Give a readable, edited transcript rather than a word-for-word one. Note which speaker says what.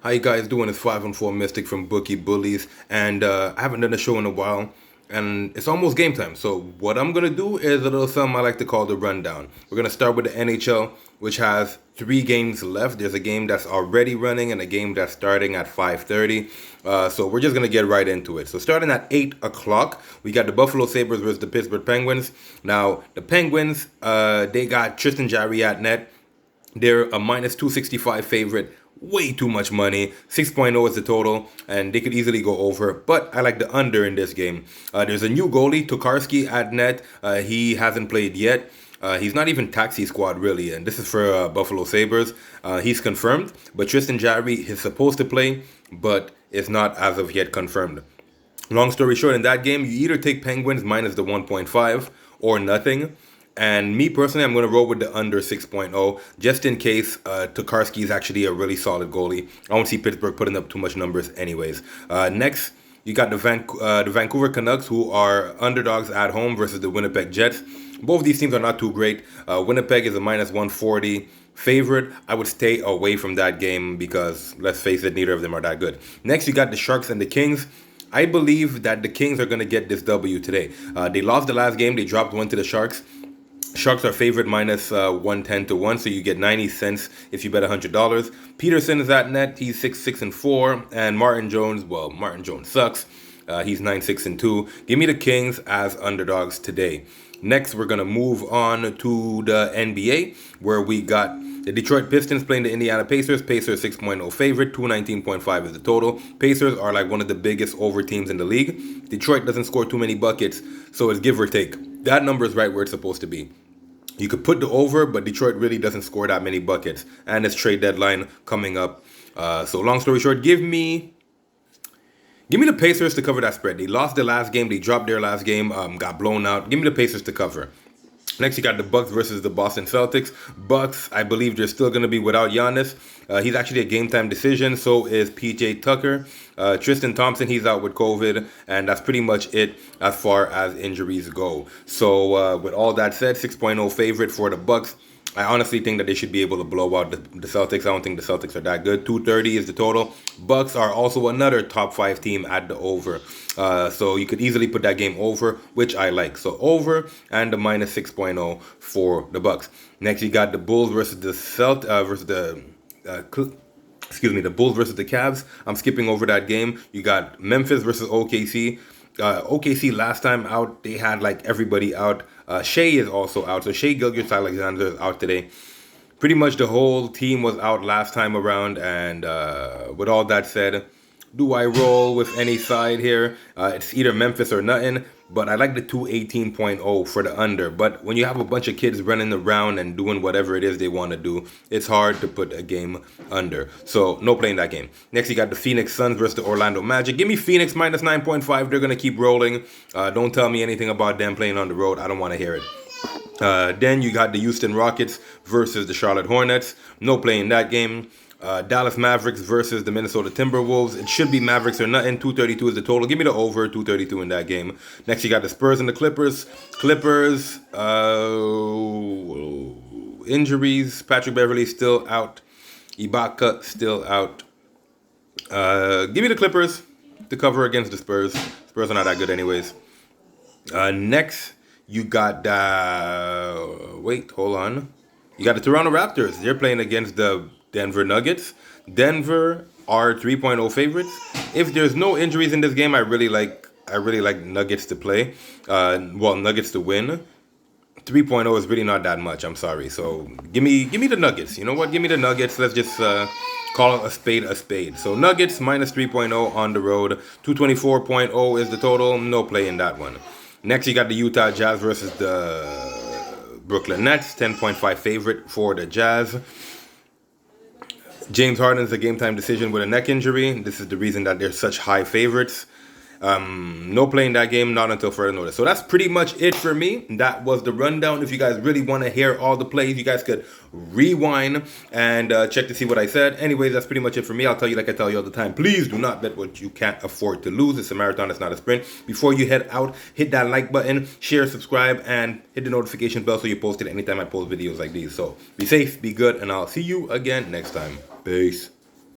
Speaker 1: How you guys doing? It's 5-4 Mystic from Bookie Bullies, and I haven't done a show in a while, and it's almost game time. So what I'm gonna do is a little something I like to call the rundown. We're gonna start with the NHL, which has 3 games left. There's a game that's already running and a game that's starting at 5:30. So we're just gonna get right into it. So starting at 8 o'clock, we got the Buffalo Sabres versus the Pittsburgh Penguins. Now the Penguins, they got Tristan Jarry at net. They're a minus 265 favorite. Way too much money. 6.0 is the total, and they could easily go over. But I like the under in this game. There's a new goalie, Tokarski, at net. He hasn't played yet. He's not even taxi squad really, and this is for Buffalo Sabres. He's confirmed, but Tristan Jarry is supposed to play, but it's not as of yet confirmed. Long story short, in that game, you either take Penguins minus the 1.5 or nothing. And me personally, I'm going to roll with the under 6.0 just in case Tokarski is actually a really solid goalie. I don't see Pittsburgh putting up too much numbers anyways. Next, you got the Vancouver Canucks, who are underdogs at home versus the Winnipeg Jets. Both these teams are not too great. Winnipeg is a minus 140 favorite. I would stay away from that game because, let's face it, neither of them are that good. Next, you got the Sharks and the Kings. I believe that the Kings are going to get this W today. They lost the last game. They dropped one to the Sharks. Sharks are favored minus 110 to 1, so you get 90 cents if you bet $100. Peterson is at net. He's 6-4, and Martin Jones, well, Martin Jones sucks. He's 9-2. Give me the Kings as underdogs today. Next, we're going to move on to the NBA, where we got the Detroit Pistons playing the Indiana Pacers. Pacers 6.0 favorite, 219.5 is the total. Pacers are like one of the biggest over teams in the league. Detroit doesn't score too many buckets, so it's give or take. That number is right where it's supposed to be. You could put the over, but Detroit really doesn't score that many buckets. And it's trade deadline coming up. So long story short, give me the Pacers to cover that spread. They lost their last game. They dropped their last game. Got blown out. Give me the Pacers to cover. Next, you got the Bucks versus the Boston Celtics. Bucks, I believe they're still going to be without Giannis. He's actually a game-time decision. So is P.J. Tucker. Tristan Thompson, he's out with COVID. And that's pretty much it as far as injuries go. So with all that said, 6.0 favorite for the Bucks. I honestly think that they should be able to blow out the Celtics. I don't think the Celtics are that good. 230 is the total. Bucks are also another top 5 team at the over. So you could easily put that game over, which I like. So over and the minus 6.0 for the Bucks. Next, you got the Bulls versus the the Bulls versus the Cavs. I'm skipping over that game. You got Memphis versus OKC. OKC last time out, they had like everybody out. Shea is also out. So Shea Gilgeous-Alexander is out today. Pretty much the whole team was out last time around. And with all that said, do I roll with any side here? It's either Memphis or nothing. But I like the 218.0 for the under. But when you have a bunch of kids running around and doing whatever it is they want to do, it's hard to put a game under. So no playing that game. Next, you got the Phoenix Suns versus the Orlando Magic. Give me Phoenix minus 9.5. They're going to keep rolling. Don't tell me anything about them playing on the road. I don't want to hear it. Then you got the Houston Rockets versus the Charlotte Hornets. No playing that game. Dallas Mavericks versus the Minnesota Timberwolves. It should be Mavericks or nothing. 232 is the total. Give me the over. 232 in that game. Next, you got the Spurs and the Clippers. Clippers, injuries. Patrick Beverley still out. Ibaka still out. Give me the Clippers to cover against the Spurs. Spurs are not that good anyways. Next, you got wait, hold on. You got the Toronto Raptors. They're playing against the Denver Nuggets. Denver are 3.0 favorites. If there's no injuries in this game, I really like Nuggets to play. Nuggets to win. 3.0 is really not that much. I'm sorry. So give me the Nuggets. You know what? Give me the Nuggets. Let's just call a spade a spade. So Nuggets minus 3.0 on the road. 224.0 is the total. No play in that one. Next, you got the Utah Jazz versus the Brooklyn Nets. 10.5 favorite for the Jazz. James Harden's a game-time decision with a neck injury. This is the reason that they're such high favorites. No playing that game, not until further notice. So that's pretty much it for me. That was the rundown. If you guys really want to hear all the plays, you guys could rewind and check to see what I said. Anyways, that's pretty much it for me. I'll tell you like I tell you all the time. Please do not bet what you can't afford to lose. It's a marathon, it's not a sprint. Before you head out, hit that like button, share, subscribe, and hit the notification bell so you post it anytime I post videos like these. So be safe, be good, and I'll see you again next time. Peace.